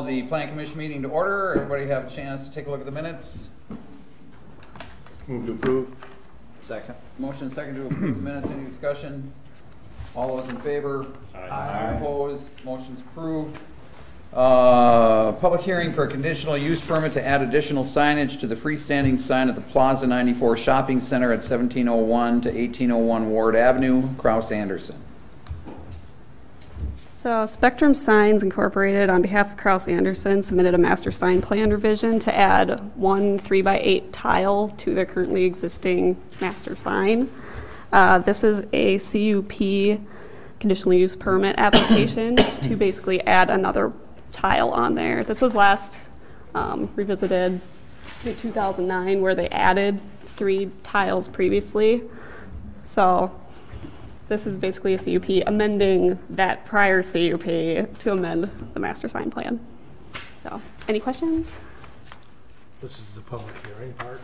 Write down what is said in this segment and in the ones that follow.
the Plan Commission meeting to order. Everybody have a chance to take a look at the minutes. Move to approve. Second. Motion and second to approve the minutes. Any discussion? All those in favor? Aye. Opposed? Motion's approved. Public hearing for a conditional use permit to add additional signage to the freestanding sign at the Plaza 94 Shopping Center at 1701 to 1801 Ward Avenue, Kraus Anderson. So Spectrum Signs Incorporated, on behalf of Kraus Anderson, submitted a master sign plan revision to add one 3x8 tile to their currently existing master sign. This is a CUP, conditional use permit application, to basically add another tile on there. This was last revisited in 2009, where they added 3 tiles previously. So this is basically a CUP amending that prior CUP to amend the master sign plan. So, any questions? This is the public hearing part.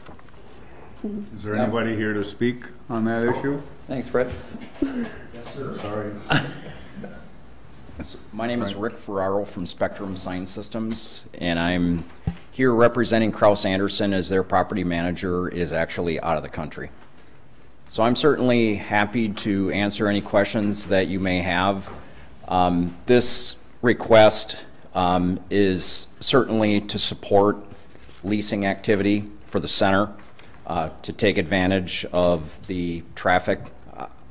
Is there anybody here to speak on that issue? Thanks, Fred. Yes, sir. Sorry. My name is Rick Ferraro from Spectrum Sign Systems, and I'm here representing Kraus Anderson as their property manager is actually out of the country. So I'm certainly happy to answer any questions that you may have. This request is certainly to support leasing activity for the center, to take advantage of the traffic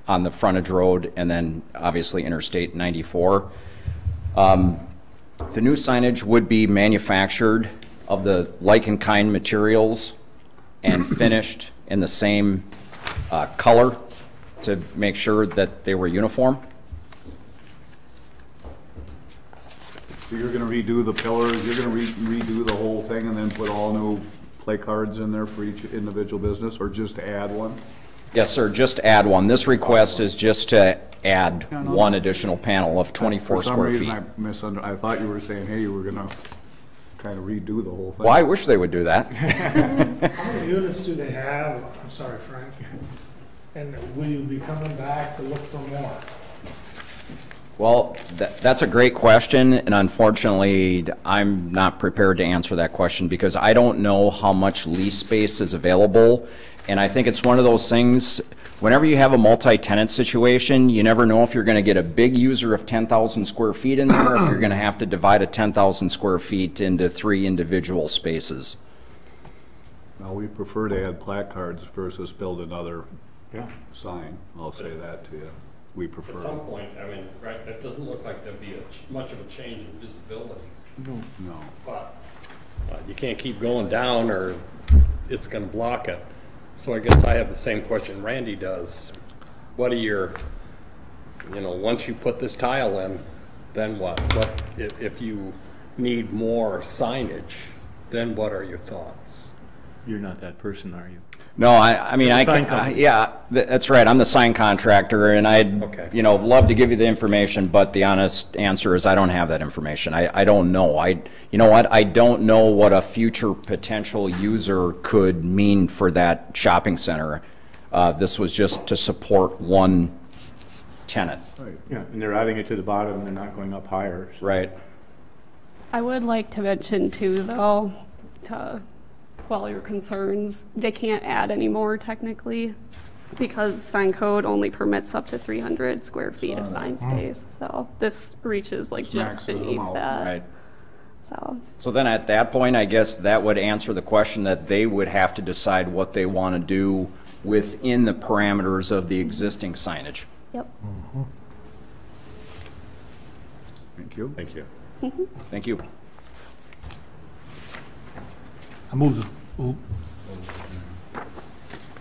on the frontage road and then obviously Interstate 94. The new signage would be manufactured of the like-in-kind materials and finished in the same color to make sure that they were uniform. So you're going to redo the pillars, you're going to redo the whole thing and then put all new play cards in there for each individual business, or just add one? Yes, sir, just add one. This request is just to add one additional panel of 24 square feet. For some reason I thought you were saying, hey, you were going to kind of redo the whole thing. Well, I wish they would do that. How many units do they have? I'm sorry, Frank. And will you be coming back to look for more? Well, that's a great question, and unfortunately, I'm not prepared to answer that question because I don't know how much lease space is available, and I think it's one of those things, whenever you have a multi-tenant situation, you never know if you're going to get a big user of 10,000 square feet in there, or if you're going to have to divide a 10,000 square feet into 3 individual spaces. Well, we prefer to add placards versus build another sign. I'll say that to you. We prefer. At some point, I mean, right, it doesn't look like there'd be much of a change in visibility. No. But you can't keep going down or it's going to block it. So I guess I have the same question Randy does. What are your, once you put this tile in, then what? What if you need more signage, then what are your thoughts? You're not that person, are you? No, I mean, yeah, that's right. I'm the sign contractor, and I'd, love to give you the information, but the honest answer is I don't have that information. I don't know. You know what? I don't know what a future potential user could mean for that shopping center. This was just to support one tenant. Right. Yeah, and they're adding it to the bottom, and they're not going up higher. So. Right. I would like to mention too, though, to quell your concerns, they can't add any more technically because sign code only permits up to 300 square feet of sign space. So this reaches like just beneath that. Right. So then at that point, I guess that would answer the question that they would have to decide what they want to do within the parameters of the existing signage. Yep. Thank you. Thank you. Thank you. I moved it.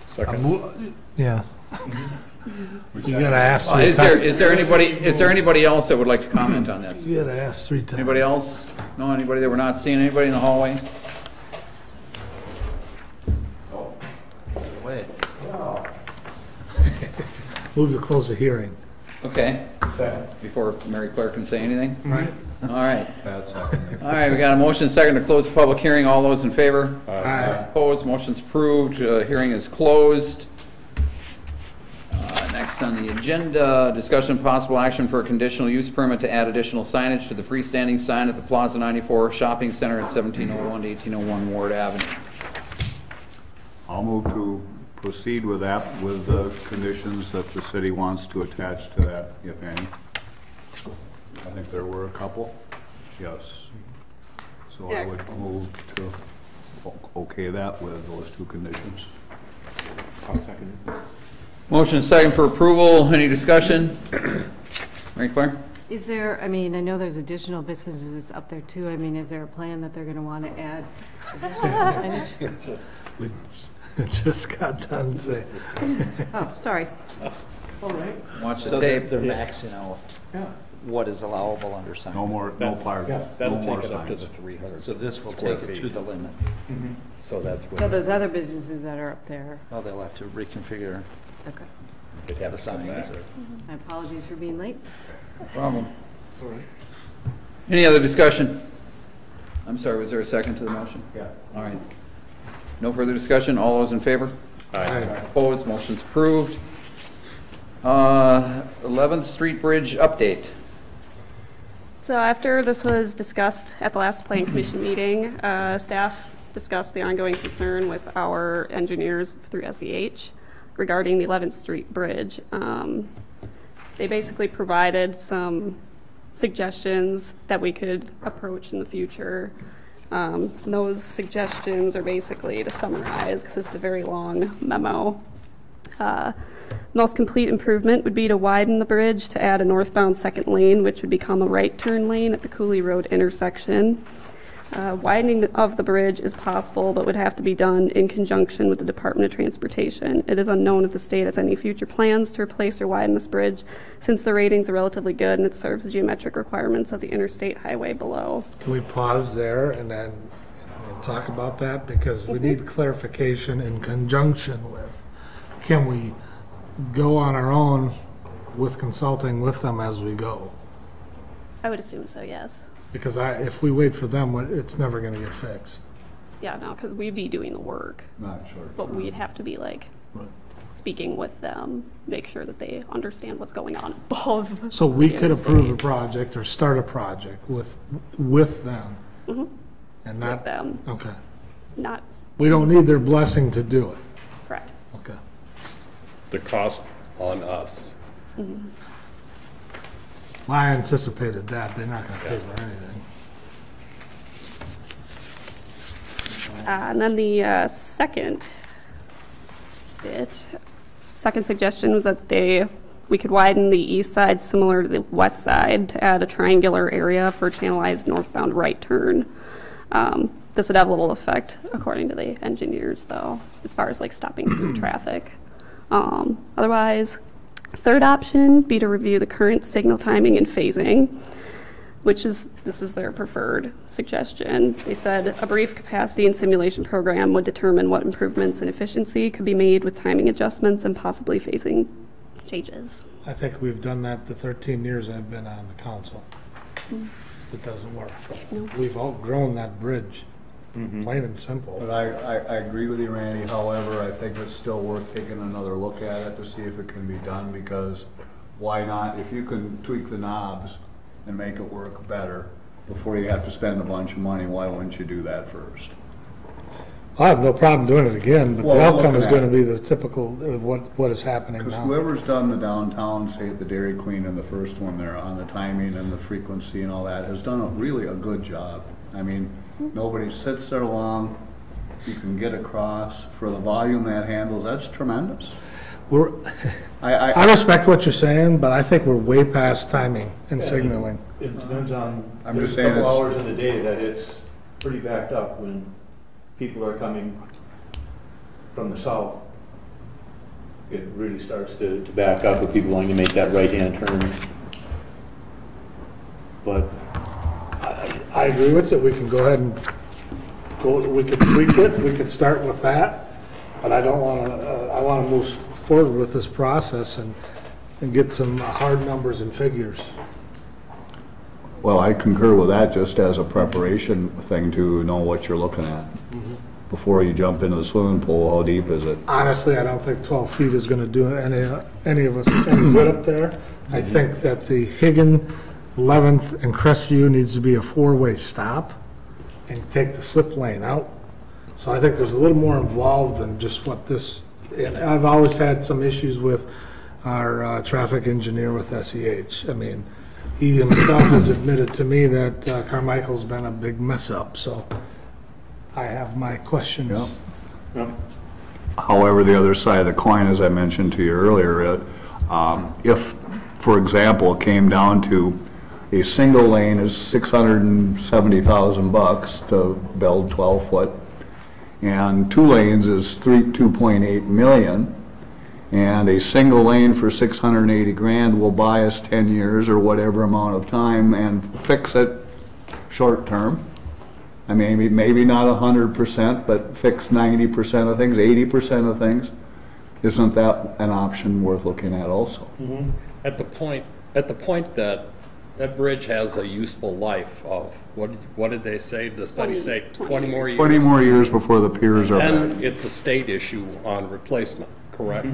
Second. Yeah. You gotta ask. Is there anybody else that would like to comment on this? You gotta ask 3 times. Anybody else? No, anybody that we're not seeing? Anybody in the hallway? Oh, wait. Move to close the hearing. Okay. Before Mary Claire can say anything? Right. All right. All right, we got a motion second to close the public hearing. All those in favor? Aye. Opposed? Motion's approved. Hearing is closed. Next Next on the agenda, discussion possible action for a conditional use permit to add additional signage to the freestanding sign at the Plaza 94 Shopping Center at 1701 to 1801 Ward Avenue. I'll move to proceed with that, with the conditions that the city wants to attach to that, if any. I think there were a couple, yes. So I would move to okay that with those two conditions. I'll second it. Motion is second for approval. Any discussion? Mary Claire? Is there, I mean, I know there's additional businesses up there too. I mean, is there a plan that they're going to want to add additional signage? We just got done saying. Oh, sorry. Watch the So tape. they're maxing out what is allowable under sign. No more, no park, no That'll more take it up to signs. the 300. So this will square take it to feet. the limit. So that's So what those other businesses that are up there, Well, they'll have to reconfigure okay. they'd have the to come signs. back. My apologies for being late. Problem. Any other discussion? I'm sorry, was there a second to the motion? Yeah. All right. No further discussion? All those in favor? Opposed? Motion's approved. 11th Street Bridge update. So after this was discussed at the last Plan Commission meeting, staff discussed the ongoing concern with our engineers through SEH regarding the 11th Street Bridge. They basically provided some suggestions that we could approach in the future. Those suggestions are basically, to summarize, because this is a very long memo, most complete improvement would be to widen the bridge to add a northbound second lane, which would become a right turn lane at the Cooley Road intersection. Widening of the bridge is possible, but would have to be done in conjunction with the Department of Transportation. It is unknown if the state has any future plans to replace or widen this bridge, since the ratings are relatively good and it serves the geometric requirements of the interstate highway below. Can we pause there and then talk about that? Because we need clarification in conjunction with. Can we go on our own with consulting with them as we go? I would assume so, yes. Because if we wait for them, it's never going to get fixed. Yeah, no, because we'd be doing the work, Not sure. but we'd have to be like speaking with them, make sure that they understand what's going on above. So we the could approve a interstate. project or start a project with them. And not, With them, okay. not We don't need their blessing to do it. correct. Okay. The cost on us. Well, I anticipated that. They're not going to pay for anything. And then the second suggestion was that we could widen the east side similar to the west side to add a triangular area for a channelized northbound right turn. This would have little effect, according to the engineers, though, as far as like stopping through traffic. Otherwise, third option be to review the current signal timing and phasing, this is their preferred suggestion. They said a brief capacity and simulation program would determine what improvements in efficiency could be made with timing adjustments and possibly phasing changes. I think we've done that the 13 years I've been on the council. It doesn't work. We've outgrown that bridge, plain and simple. But I agree with you, Randy. However, I think it's still worth taking another look at it to see if it can be done, because why not? If you can tweak the knobs and make it work better before you have to spend a bunch of money, why wouldn't you do that first? I have no problem doing it again, but Well, the outcome looking is at going to it. be the typical, what is happening Because now. whoever's done the downtown, say at the Dairy Queen and the first one there, on the timing and the frequency and all that, has done really a good job. I mean, nobody sits there long, you can get across, for the volume that handles, that's tremendous. I respect what you're saying, but I think we're way past timing and signaling. It depends on, I'm there's just a saying couple it's- hours in the day that it's pretty backed up when people are coming from the south. It really starts to back up with people wanting to make that right-hand turn. But I agree with you. We can go ahead and we could tweak it. We could start with that. But I don't want to, I want to move forward with this process and get some hard numbers and figures. Well, I concur with that, just as a preparation thing to know what you're looking at. before you jump into the swimming pool, how deep is it? Honestly, I don't think 12 feet is gonna do any of us any good up there. I think that the Higgin, 11th, and Crestview needs to be a four-way stop and take the slip lane out. So I think there's a little more involved than just what this, and I've always had some issues with our traffic engineer with SEH. I mean, he himself has admitted to me that Carmichael's been a big mess up, so I have my questions. However, the other side of the coin, as I mentioned to you earlier, if, for example, it came down to a single lane is $670,000 to build 12 foot, and 2 lanes is 2.8 million, and a single lane for 680 grand will buy us 10 years or whatever amount of time and fix it short term. I mean, maybe not 100%, but fix 90% of things, 80% of things. Isn't that an option worth looking at also? At the point that that bridge has a useful life of, what did they say, the study say, 20 more years? 20 more years before the piers are back. And it's a state issue on replacement, correct?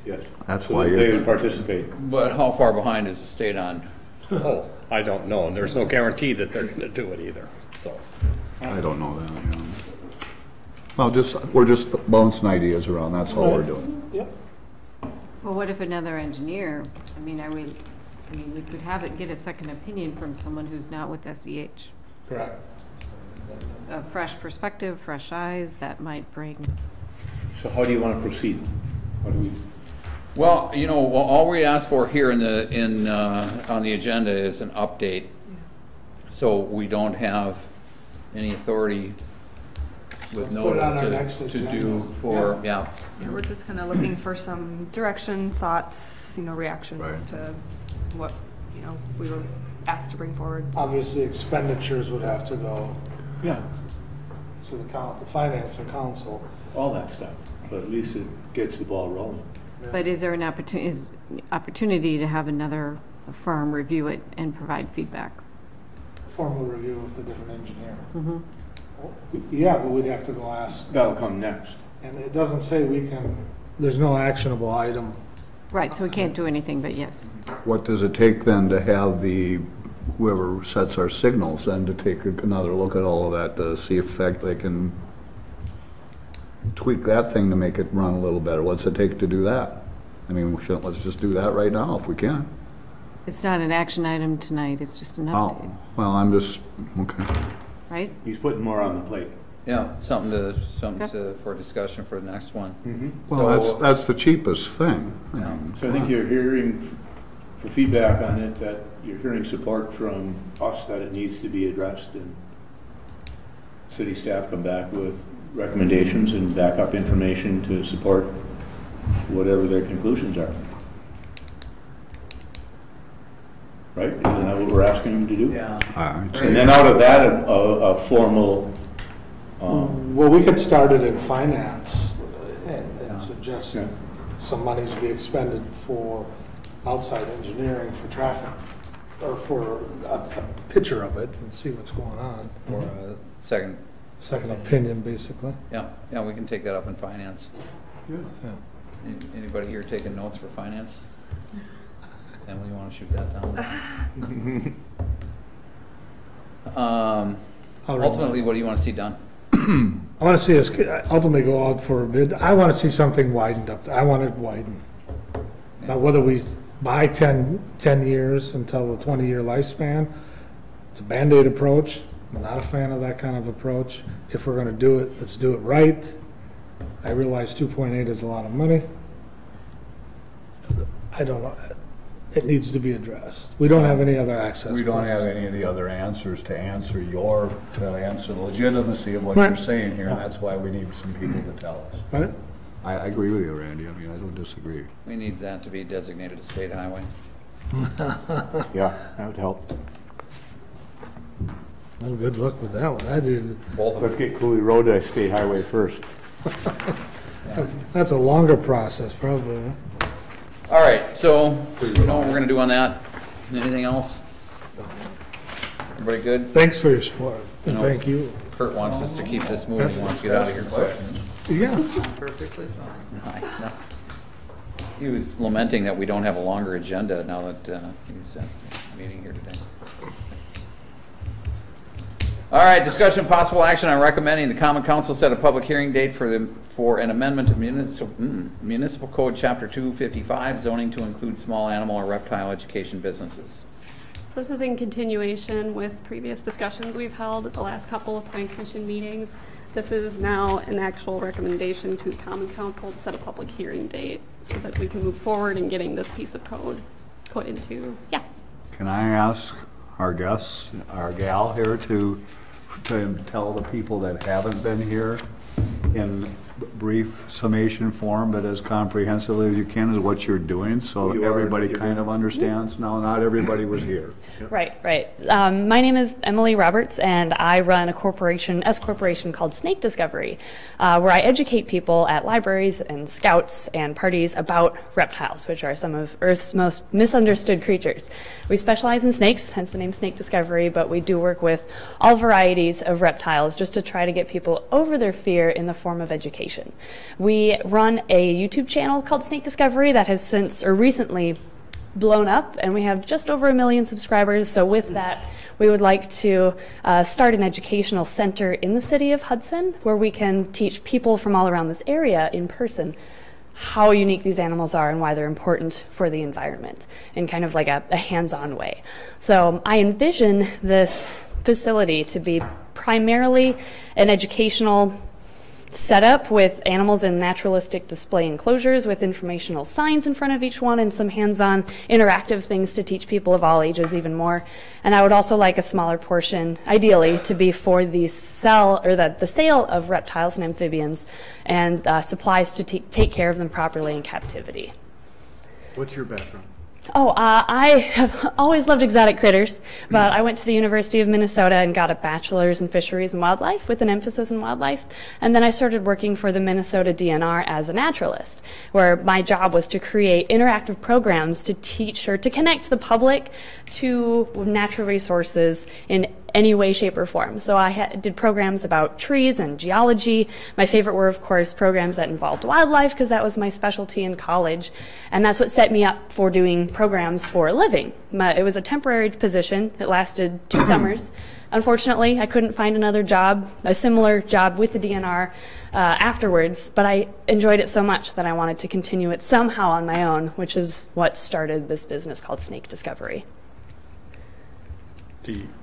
Yes. That's So why they you, would participate. But how far behind is the state on? Oh, I don't know, and there's no guarantee that they're gonna do it either, so. I don't know that. Yeah. Well, we're just bouncing ideas around, that's all we're doing. Yep. Well, what if another engineer, I mean, we could get a second opinion from someone who's not with SEH. Correct. A fresh perspective, fresh eyes, that might bring. So how do you want to proceed? How do we? Well, you know, all we ask for here on the agenda is an update. So we don't have any authority with Let's put it on our notice next to do agenda. for, yeah. Yeah, we're just kind of looking for some direction, thoughts, reactions Right. to what, we were asked to bring forward. Obviously, expenditures would have to go Yeah, to the finance and council. all that stuff, but at least it gets the ball rolling. But is there an opportunity to have another firm review it and provide feedback? Formal review with the different engineer. Yeah, but we'd have to go ask, That'll come next. and it doesn't say there's no actionable item. Right, so we can't do anything, but yes. What does it take then to have whoever sets our signals then to take another look at all of that to see if they can tweak that thing to make it run a little better? What's it take to do that? I mean, let's just do that right now if we can. It's not an action item tonight, it's just an Oh, update, well, I'm just, okay. right? He's putting more on the plate. Yeah, something for discussion for the next one. Well, So- that's the cheapest thing. I Yeah. mean, So I think you're hearing, for feedback on it, that you're hearing support from us that it needs to be addressed, and city staff come back with recommendations and backup information to support whatever their conclusions are. Right? Isn't that what we're asking them to do? Yeah. I'd And say- then out of that, a formal, Well, we could start it in finance and suggest Yeah. some monies be expended for outside engineering for traffic, or for a picture of it and see what's going on. For a second, Second opinion, basically. yeah, we can take that up in finance. Yeah. Anybody here taking notes for finance? Emily, you want to shoot that down? Ultimately, what do you want to see done? I want to see us ultimately go out for a bid. I want to see something widened up. I want it widened. Now, whether we buy 10 years until the 20-year lifespan, it's a Band-Aid approach. I'm not a fan of that kind of approach. If we're going to do it, let's do it right. I realize 2.8 is a lot of money. I don't know. It needs to be addressed. We don't have any other access. We don't have points. any of the other answers to answer the legitimacy of what you're Right. saying here, and that's why we need some people to tell us. Right? I agree with you, Randy. I mean, I don't disagree. We need that to be designated a state highway. yeah, that would help. Well, good luck with that one. I do. Both of Let's them. get Cooley Road a state highway first. That's a longer process, probably. Huh? All right, so you know what we're going to do on that? Anything else? Everybody good? Thanks for your support. And No. thank you. Kurt wants us to keep this moving, he wants to get out of here quick. Yeah. Perfectly fine. No. He was lamenting that we don't have a longer agenda now that he's at the meeting here today. All right, discussion of possible action on recommending the Common Council set a public hearing date for an amendment to Municipal Code Chapter 255, zoning to include small animal or reptile education businesses. So this is in continuation with previous discussions we've held at the last couple of Plan Commission meetings. This is now an actual recommendation to Common Council to set a public hearing date so that we can move forward in getting this piece of code put into, yeah. Can I ask our guests, our gal here, to tell the people that haven't been here in brief summation form, but as comprehensively as you can, is what you're doing, so everybody kind of understands? No, not everybody was here. Right. My name is Emily Roberts, and I run a corporation called Snake Discovery, where I educate people at libraries and scouts and parties about reptiles, which are some of Earth's most misunderstood creatures. We specialize in snakes, hence the name Snake Discovery, but we do work with all varieties of reptiles just to try to get people over their fear in the form of education. We run a YouTube channel called Snake Discovery that has recently blown up, and we have just over 1 million subscribers. So with that, we would like to start an educational center in the city of Hudson where we can teach people from all around this area in person how unique these animals are and why they're important for the environment in kind of like a hands-on way. So I envision this facility to be primarily an educational setup with animals in naturalistic display enclosures with informational signs in front of each one and some hands-on interactive things to teach people of all ages even more. And I would also like a smaller portion, ideally, to be for the sale of reptiles and amphibians and supplies to take care of them properly in captivity. What's your background? Oh, I have always loved exotic critters, but I went to the University of Minnesota and got a bachelor's in fisheries and wildlife with an emphasis in wildlife. And then I started working for the Minnesota DNR as a naturalist, where my job was to create interactive programs to teach or to connect the public to natural resources in any way, shape, or form. So I did programs about trees and geology. My favorite were, of course, programs that involved wildlife, because that was my specialty in college. And that's what set me up for doing programs for a living. It was a temporary position. It lasted 2 summers. Unfortunately, I couldn't find another job, a similar job with the DNR afterwards, but I enjoyed it so much that I wanted to continue it somehow on my own, which is what started this business called Snake Discovery.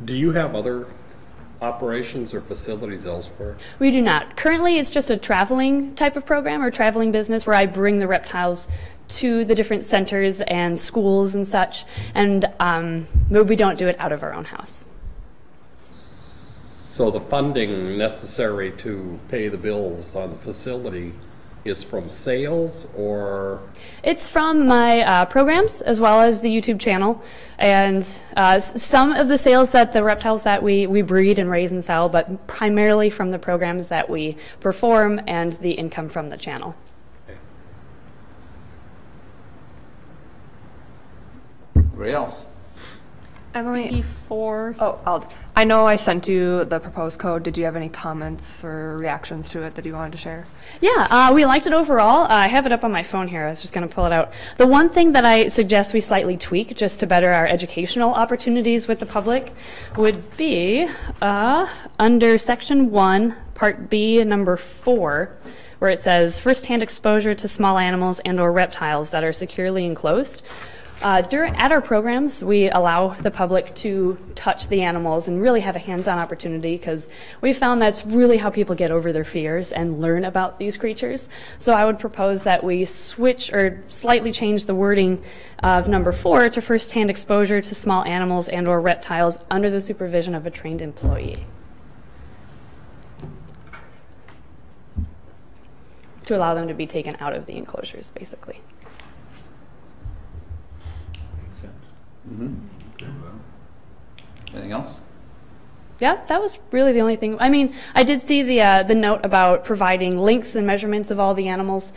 Do you have other operations or facilities elsewhere? We do not. Currently, it's just a traveling type of program or traveling business where I bring the reptiles to the different centers and schools and such, and we don't do it out of our own house. So the funding necessary to pay the bills on the facility is from sales, or? It's from my programs as well as the YouTube channel, and some of the sales that the reptiles that we breed and raise and sell, but primarily from the programs that we perform and the income from the channel. Okay. Anybody else? Emily, I know I sent you the proposed code. Did you have any comments or reactions to it that you wanted to share? Yeah, we liked it overall. I have it up on my phone here. I was just going to pull it out. The one thing that I suggest we slightly tweak just to better our educational opportunities with the public would be under Section 1, Part B, number 4, where it says first-hand exposure to small animals and or reptiles that are securely enclosed. At our programs, we allow the public to touch the animals and really have a hands-on opportunity, because we found that's really how people get over their fears and learn about these creatures. So I would propose that we switch or slightly change the wording of number 4 to first-hand exposure to small animals and or reptiles under the supervision of a trained employee, to allow them to be taken out of the enclosures, basically. Mm-hmm. Anything else? Yeah, that was really the only thing. I mean, I did see the note about providing links and measurements of all the animals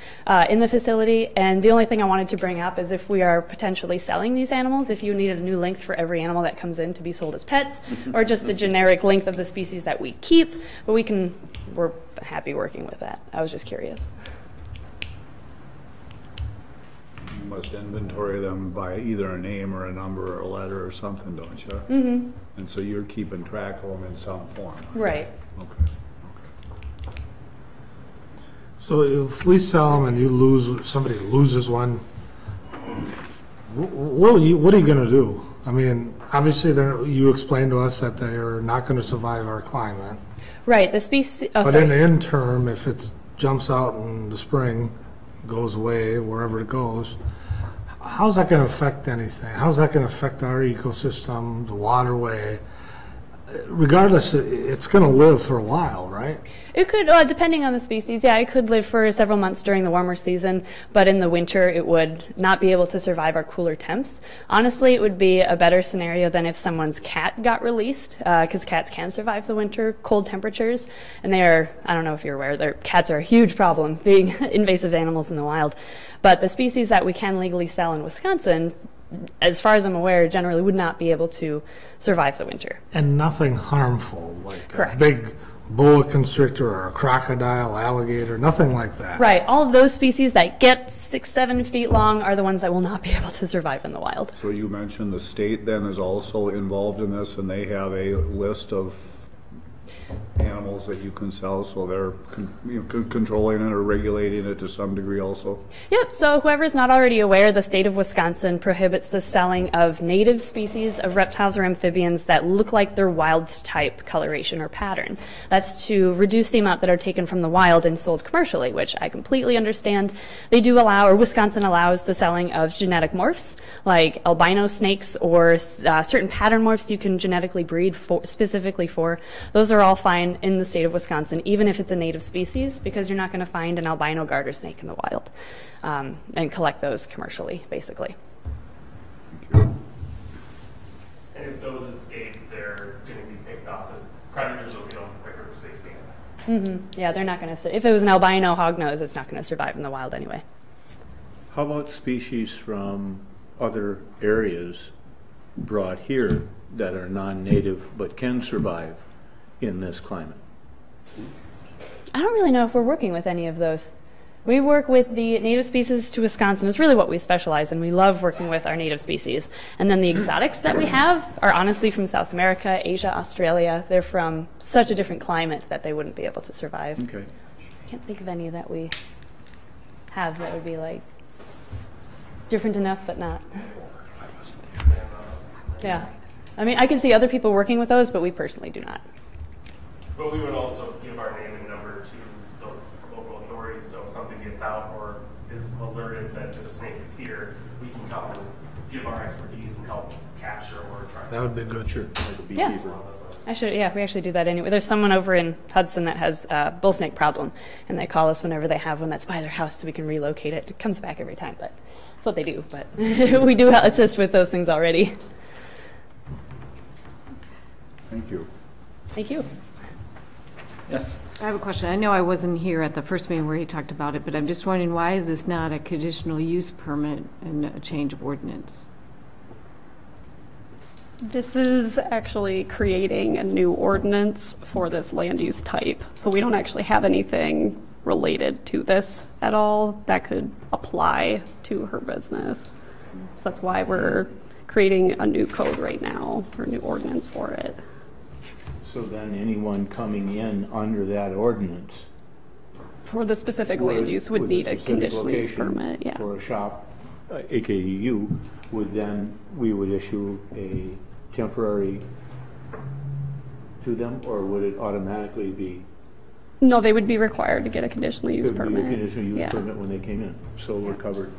in the facility, and the only thing I wanted to bring up is if we are potentially selling these animals, if you needed a new length for every animal that comes in to be sold as pets, or just the generic length of the species that we keep, but we're happy working with that. I was just curious. You must inventory them by either a name or a number or a letter or something, don't you? Mm-hmm. And so you're keeping track of them in some form? Right. Okay. So if we sell them and somebody loses one, what are you going to do? I mean, obviously, you explained to us that they're not going to survive our climate. Right. The species. Oh, But sorry. in the interim, if it jumps out in the spring, goes away, wherever it goes, how's that going to affect anything? How's that going to affect our ecosystem, the waterway? Regardless, it's going to live for a while, right? It could, depending on the species, yeah, it could live for several months during the warmer season, but in the winter it would not be able to survive our cooler temps. Honestly, it would be a better scenario than if someone's cat got released, because cats can survive the winter cold temperatures, and they are, I don't know if you're aware, cats are a huge problem, being invasive animals in the wild. But the species that we can legally sell in Wisconsin, as far as I'm aware, generally would not be able to survive the winter. And nothing harmful, like Correct. a big boa constrictor or a crocodile, alligator, nothing like that. Right. All of those species that get 6-7 feet long are the ones that will not be able to survive in the wild. So you mentioned the state then is also involved in this, and they have a list of animals that you can sell, so they're controlling it or regulating it to some degree also? Yep, so whoever's not already aware, the state of Wisconsin prohibits the selling of native species of reptiles or amphibians that look like their wild type coloration or pattern. That's to reduce the amount that are taken from the wild and sold commercially, which I completely understand. They do allow, or Wisconsin allows, the selling of genetic morphs, like albino snakes or certain pattern morphs you can genetically breed specifically for. Those are all fine in the state of Wisconsin, even if it's a native species, because you're not going to find an albino garter snake in the wild and collect those commercially, basically. And if those escape, they're going to be picked off as predators will get them quicker because they stand. Mm-hmm. Yeah, they're not going to. If it was an albino hognose, it's not going to survive in the wild anyway. How about species from other areas brought here that are non-native but can survive in this climate? I don't really know if we're working with any of those. We work with the native species to Wisconsin. It's really what we specialize in. We love working with our native species. And then the exotics that we have are honestly from South America, Asia, Australia. They're from such a different climate that they wouldn't be able to survive. Okay. I can't think of any that we have that would be like different enough but not. Yeah. I mean, I can see other people working with those, but we personally do not. But we would also give our name and number to the local authorities, so if something gets out or is alerted that the snake is here, we can come and give our expertise and help capture or try. That would be good. Sure. Like a Yeah. beekeeper. We actually do that anyway. There's someone over in Hudson that has a bull snake problem, and they call us whenever they have one that's by their house so we can relocate it. It comes back every time, but that's what they do. But we do assist with those things already. Thank you. Thank you. Yes. I have a question. I know I wasn't here at the first meeting where he talked about it, but I'm just wondering, why is this not a conditional use permit and a change of ordinance? This is actually creating a new ordinance for this land use type. So we don't actually have anything related to this at all that could apply to her business. So that's why we're creating a new code right now, or a new ordinance for it. So then anyone coming in under that ordinance For the specific land use would with need a specific conditional use location permit, yeah. for a shop, AKU, we would issue a temporary to them, or would it automatically be? No, they would be required to get a conditional use It would be permit. a conditional use Yeah. permit when they came in, so we're covered.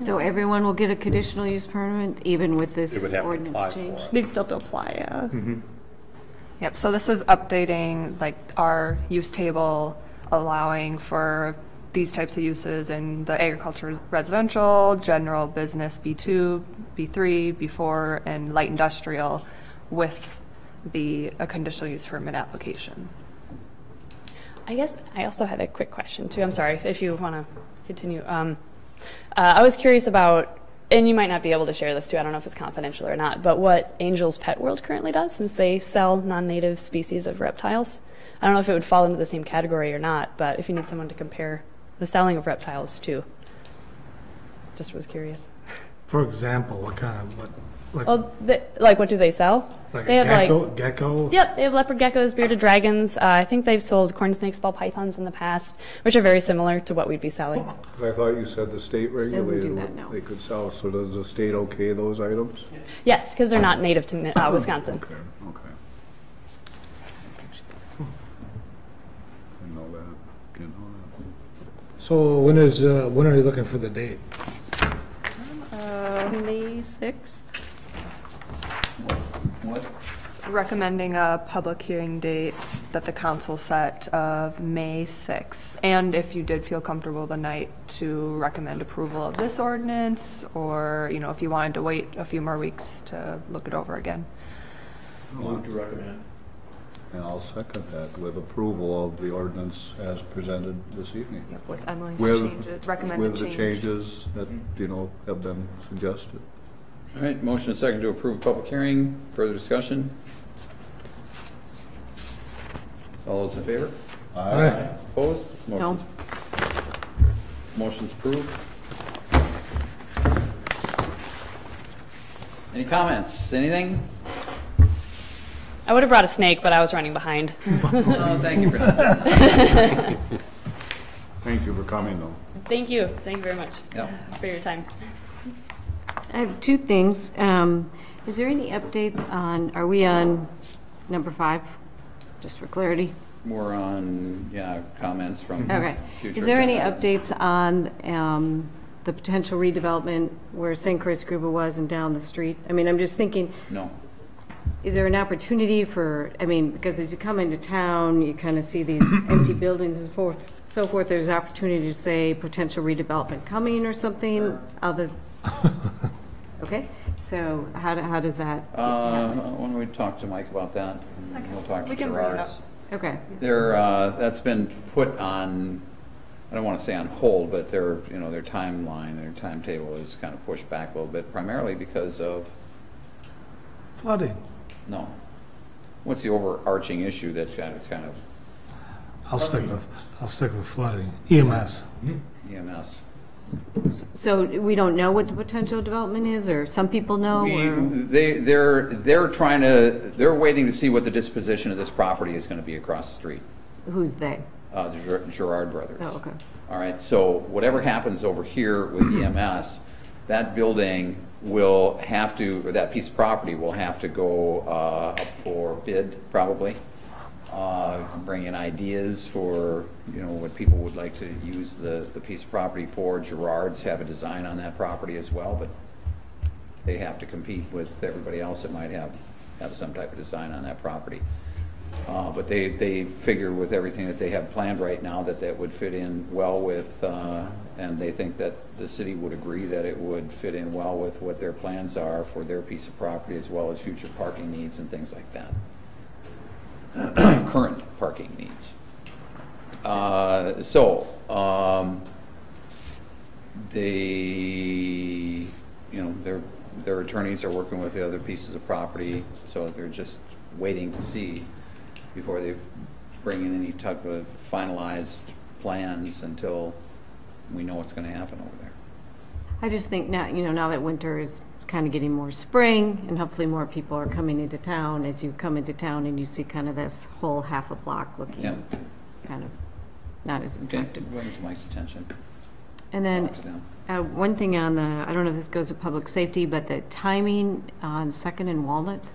So everyone will get a conditional use permit, even with They this would have to apply ordinance for change? it. They'd still have to apply, yeah. Yep, so this is updating like our use table, allowing for these types of uses in the agriculture residential, general business B2, B3, B4, and light industrial with be a conditional use permit application. I guess I also had a quick question too. I'm sorry if you want to continue. I was curious about, and you might not be able to share this too, I don't know if it's confidential or not, but what Angel's Pet World currently does, since they sell non-native species of reptiles. I don't know if it would fall into the same category or not, but if you need someone to compare the selling of reptiles to. Just was curious. For example, what kind of, like, Well, like what do they sell? like They a have gecko? Yep, they have leopard geckos, bearded dragons. I think they've sold corn snakes, ball pythons in the past, which are very similar to what we'd be selling. I thought you said the state regulated that, what no. they could sell, so does the state okay those items? Yes, because they're not native to Wisconsin. Okay, okay. Didn't know that, didn't know that. So when are you looking for the date? May 6th? What? Recommending a public hearing date that the council set of May 6th. And if you did feel comfortable tonight, to recommend approval of this ordinance, or, you know, if you wanted to wait a few more weeks to look it over again. Move to recommend. And I'll second that with approval of the ordinance as presented this evening. Yep, with Emily's With- changes, recommended With the change. changes that, have been suggested. All right, motion and second to approve public hearing. Further discussion? All those in favor? Aye. Opposed? Motion's approved. Any comments? Anything? I would have brought a snake, but I was running behind. No, thank you for that. Thank you for coming, though. Thank you. Thank you very much Yep. for your time. I have two things. Is there any updates on, are we on number 5, just for clarity? We're on, comments from Okay. future. Is there any agenda. updates on the potential redevelopment where St. Chris Gruber was and down the street? I mean, I'm just thinking, No. is there an opportunity for, I mean, because as you come into town, you kind of see these empty buildings and so forth, there's opportunity to say potential redevelopment coming or something other. Okay, so how does that? Why don't we talk to Mike about that? And we'll talk to We can bring it Gerard's. Okay, That's been put on, I don't want to say on hold, but their timeline, their timetable is kind of pushed back a little bit, primarily because of, Flooding. no. What's the overarching issue that's kind of I'll stick with flooding. EMS. EMS? so we don't know what the potential development is, or some people know, or? They're waiting to see what the disposition of this property is going to be across the street. Who's they? The Gerard brothers. Oh, okay. All right, so whatever happens over here with EMS, that building will have to, or that piece of property will have to go up for bid, probably. Bring in ideas for, what people would like to use the piece of property for. Gerard's have a design on that property as well, but they have to compete with everybody else that might have some type of design on that property. But they figure with everything that they have planned right now that would fit in well with, and they think that the city would agree that it would fit in well with what their plans are for their piece of property, as well as future parking needs and things like that. Current parking needs. Their attorneys are working with the other pieces of property, so they're just waiting to see before they bring in any type of finalized plans until we know what's going to happen over there. I just think now, now that winter is kind of getting more spring, and hopefully more people are coming into town, as you come into town and you see kind of this whole half a block looking kind of not as Okay, attractive. bring it to Mike's attention. And then Talk to them. one thing on the, I don't know if this goes to public safety, but the timing on 2nd and Walnut.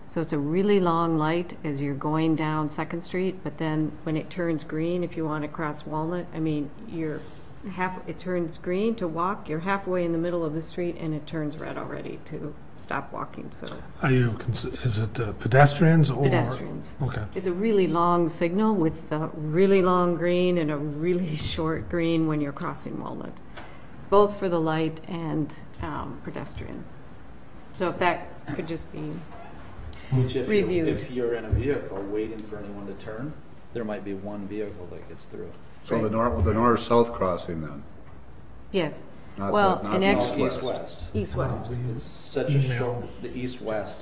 So it's a really long light as you're going down 2nd Street, but then when it turns green, if you want to cross Walnut, I mean, it turns green to walk, you're halfway in the middle of the street, and it turns red already to stop walking, so. Is it pedestrians or? Pedestrians. Okay. It's a really long signal with a really long green and a really short green when you're crossing Walnut, both for the light and pedestrian. So if that could just be. Which if reviewed. if you're in a vehicle waiting for anyone to turn, there might be one vehicle that gets through. So the north-south crossing then? Yes. Not Well, the- not and the actually, East-west. east-west. It's such a short, the east-west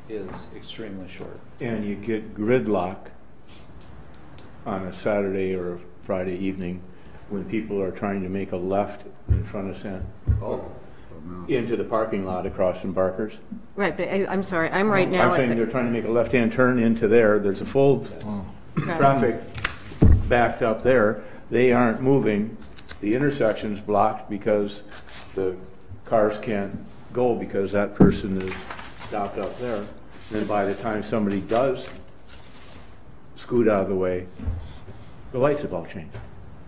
is extremely short. And you get gridlock on a Saturday or a Friday evening when people are trying to make a left in front of into the parking lot across from Barker's. Right, but I'm sorry, I'm right now I'm at saying they're the, trying to make a left-hand turn into there. There's a full traffic backed up there. They aren't moving. The intersection's blocked because the cars can't go because that person is stopped up there. Then by the time somebody does scoot out of the way, the lights have all changed.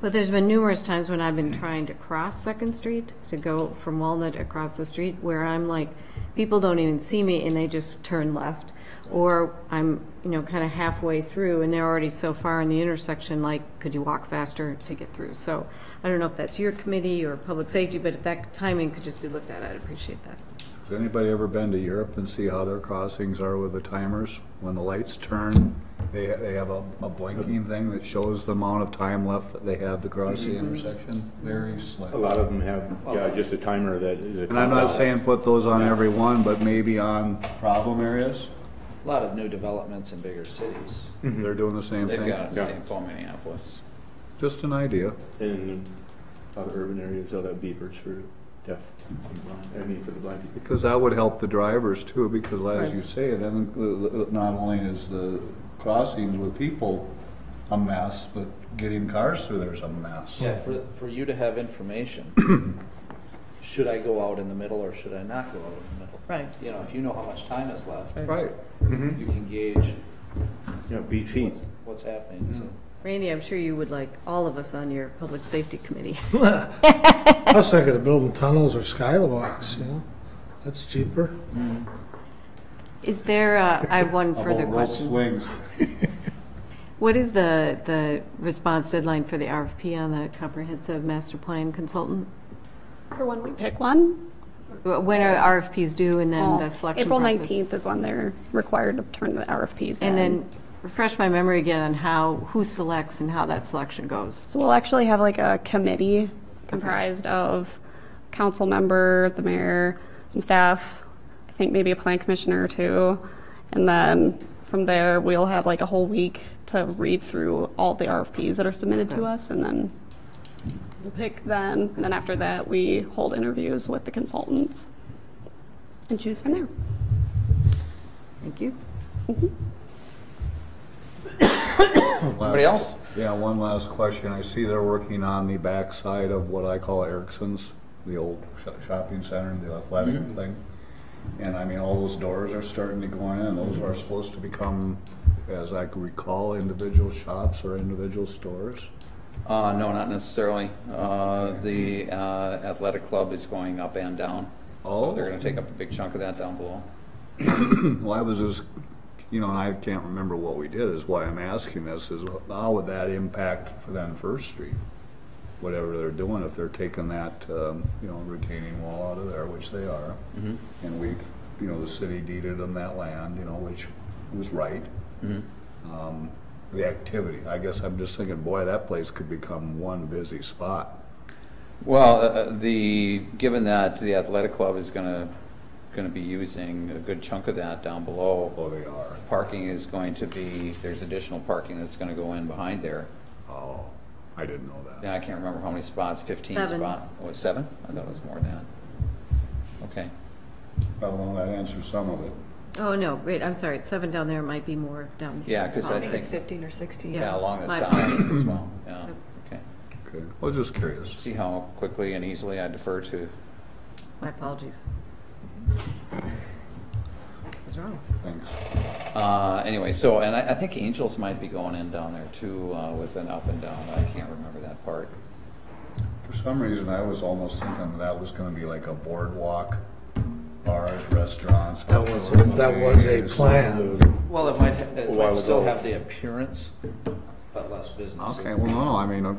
but there's been numerous times when I've been trying to cross Second Street, to go from Walnut across the street, where I'm like, people don't even see me and they just turn left. Or I'm, kind of halfway through and they're already so far in the intersection, like, could you walk faster to get through? So I don't know if that's your committee or public safety, but if that timing could just be looked at, I'd appreciate that. Has anybody ever been to Europe and see how their crossings are with the timers? When the lights turn, they have a blinking thing that shows the amount of time left that they have to cross the intersection. Very slick. A lot of them have, just a timer that is a. And I'm not saying put those on every one, but maybe on problem areas. A lot of new developments in bigger cities. They're doing the same They've thing. got a St. Paul, Minneapolis. Just an idea. In other urban areas, they'll have beepers for deaf and blind, for the blind people. Because that would help the drivers too, because as you say, then not only is the crossings with people a mess, but getting cars through there's a mess. Yeah, for you to have information, should I go out in the middle or should I not go out in the middle? Right. If you know how much time is left, Right. you can gauge Beat feet. what's happening. So. Randy, I'm sure you would like all of us on your public safety committee. I was thinking of building tunnels or skywalks, that's cheaper. Is there, I have one further Rope question. swings. What is the response deadline for the RFP on the comprehensive master plan consultant? For when we pick one, When are RFPs due and then well, the selection April process? 19th is when they're required to turn the RFPs in. And then refresh my memory again on who selects and how that selection goes. So we'll actually have like a committee comprised of council member, the mayor, some staff, I think maybe a plan commissioner or two. And then from there, we'll have like a whole week to read through all the RFPs that are submitted to us, and then we'll pick then. And then after that, we hold interviews with the consultants and choose from there. Thank you. Anybody else? Yeah, one last question. I see they're working on the backside of what I call Erickson's, the old shopping center, the athletic thing. And I mean, all those doors are starting to go in, and those are supposed to become, as I can recall, individual shops or individual stores. No, not necessarily. The athletic club is going up and down. So they're going to take up a big chunk of that down below. Well, I was just, and I can't remember what we did, is why I'm asking this, is how would that impact for then First Street? Whatever they're doing, if they're taking that, retaining wall out of there, which they are. And we, the city deeded them that land, which was right. The activity, I guess I'm just thinking, boy, that place could become one busy spot. Well, given that the athletic club is going to be using a good chunk of that down below. Oh, they are. Parking is going to be, there's additional parking that's going to go in behind there. Oh, I didn't know that. Yeah, I can't remember how many spots, 15 7. spots. Was 7? I thought it was more than that. Okay. Well, that answers some of it. Oh, no, wait, I'm sorry, it's 7 down there, it might be more down here. Yeah, because I I think it's think, 15 or 16. yeah, along the My sides as well. Yeah, okay. Okay, I was just curious. See how quickly and easily I defer to. My apologies. What's wrong? Thanks. Anyway, so, and I think Angels might be going in down there too, with an up and down. I can't remember that part. For some reason, I was almost thinking that was going to be like a boardwalk, bars, restaurants. That was a plan. Well, it might still have the appearance, but less business. Okay, well, no, I mean,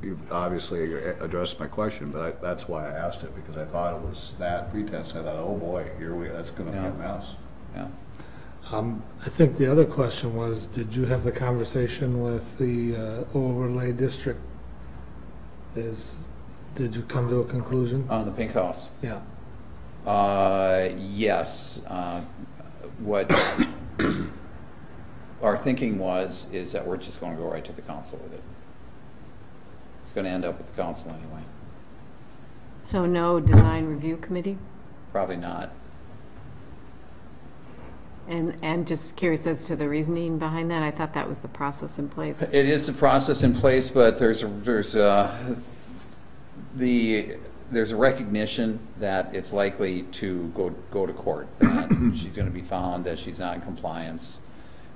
you've obviously addressed my question, but that's why I asked it, because I thought it was that pretense. I thought, oh boy, that's going to be a mess. Yeah. I think the other question was, did you have the conversation with the overlay district? Did you come to a conclusion? On the pink house. Yeah. Yes. What our thinking is that we're just going to go right to the council with it. It's going to end up with the council anyway. So no design review committee? Probably not. And I'm just curious as to the reasoning behind that. I thought that was the process in place. It is the process in place, but there's a recognition that it's likely to go to court. That she's going to be found that she's not in compliance.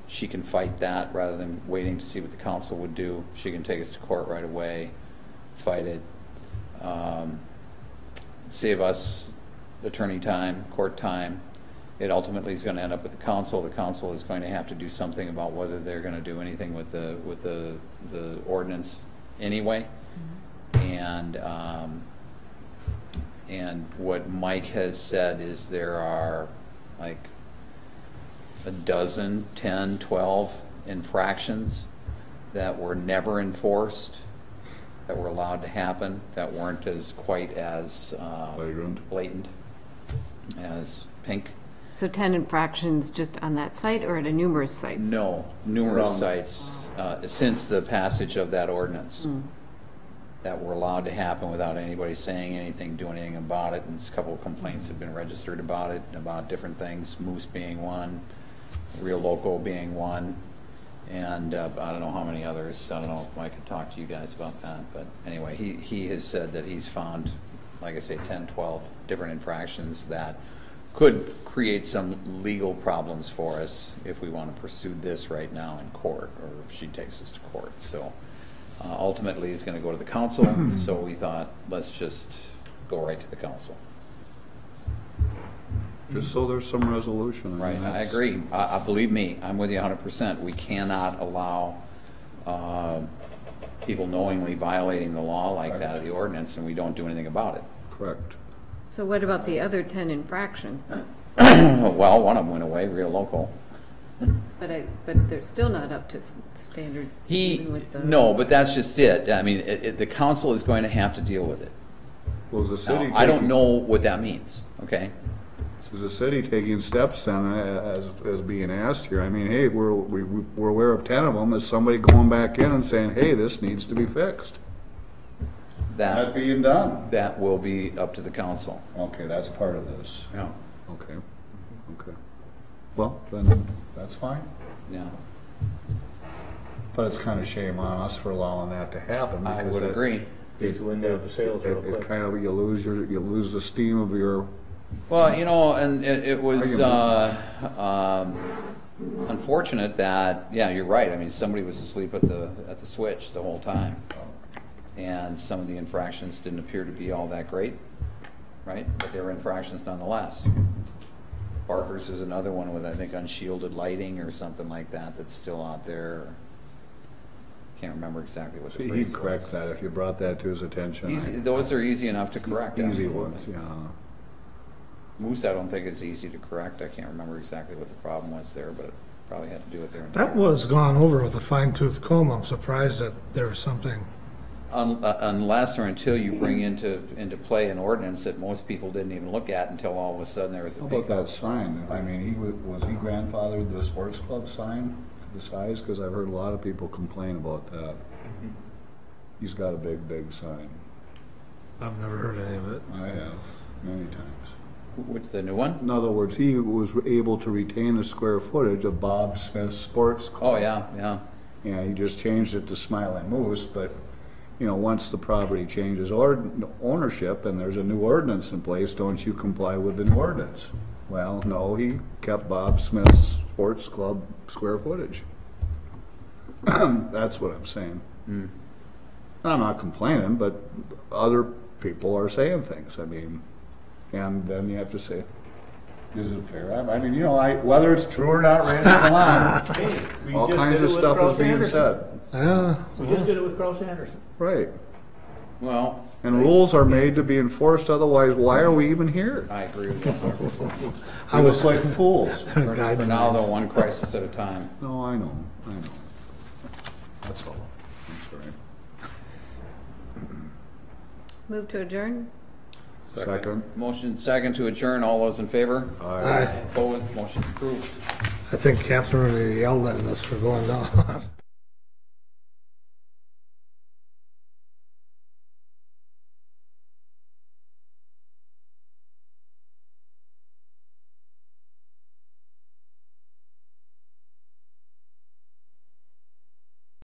She can fight that rather than waiting to see what the council would do. She can take us to court right away, fight it, save us attorney time, court time. It ultimately is going to end up with the council. The council is going to have to do something about whether they're going to do anything with the ordinance anyway. And what Mike has said is there are like a dozen, 10, 12 infractions that were never enforced, that were allowed to happen, that weren't as quite as blatant as pink. So 10 infractions just on that site or at numerous sites? No, numerous sites since the passage of that ordinance that were allowed to happen without anybody saying anything, doing anything about it. And a couple of complaints have been registered about it, about different things, Moose being one, Real Local being one, and I don't know how many others. I don't know if I could talk to you guys about that. But anyway, he has said that he's found, like I say, 10, 12 different infractions that could create some legal problems for us if we want to pursue this right now in court, or if she takes us to court. So ultimately it's going to go to the council, so we thought, let's just go right to the council. Just so there's some resolution. Right, I agree. Believe me, I'm with you 100%. We cannot allow people knowingly violating the law like that of the ordinance, and we don't do anything about it. Correct. So what about the other 10 infractions? Well, one of them went away, Real Local. But they're still not up to standards. Even with the... No, but that's just it. I mean, the council is going to have to deal with it. Well, the city. Now, I don't know what that means. Okay. Is the city taking steps then, as being asked here? I mean, hey, we're aware of 10 of them. Is somebody going back in and saying, hey, this needs to be fixed? That being done. That will be up to the council. Okay, that's part of this. Yeah. Okay. Okay. Well, then that's fine. Yeah. But it's kind of shame on us for allowing that to happen. I would agree. It's the window of the sales real quick. It kind of, you lose the steam of your. Well, you know, and it was unfortunate that, yeah, you're right. I mean, somebody was asleep at the switch the whole time, and some of the infractions didn't appear to be all that great, right? But they were infractions nonetheless. Parker's is another one with, I think, unshielded lighting or something like that that's still out there. Can't remember exactly what the phrase was. He'd correct that if you brought that to his attention. Those are easy enough to correct. Easy ones, yeah. Moose, I don't think it's easy to correct. I can't remember exactly what the problem was there, but it probably had to do with their That was gone over with a fine-tooth comb. I'm surprised that there was something. Unless or until you bring into play an ordinance that most people didn't even look at until all of a sudden there was a How big... about that sign? I mean, was he grandfathered the sports club sign for the size? Because I've heard a lot of people complain about that. He's got a big sign. I've never heard any of it. I have, many times. With the new one? In other words, he was able to retain the square footage of Bob Smith's sports club. Oh, yeah, yeah. Yeah, he just changed it to Smiling Moose, but, you know, once the property changes ownership and there's a new ordinance in place, don't you comply with the new ordinance? Well, no, he kept Bob Smith's sports club square footage. That's what I'm saying. I'm not complaining, but other people are saying things. I mean, and then you have to say, is it fair? I mean, you know, whether it's true or not, Randy, come on. Hey, All kinds of stuff is being said. We just did it with Cross Anderson. Right. Well, And rules are made to be enforced, otherwise why are we even here? I agree with you. I was like fools. For now, though, one crisis at a time. No, I know. That's all. I'm sorry. Move to adjourn? Second. Motion second to adjourn. All those in favor? Aye. Opposed? Motion's approved. I think Catherine yelled at us for going down.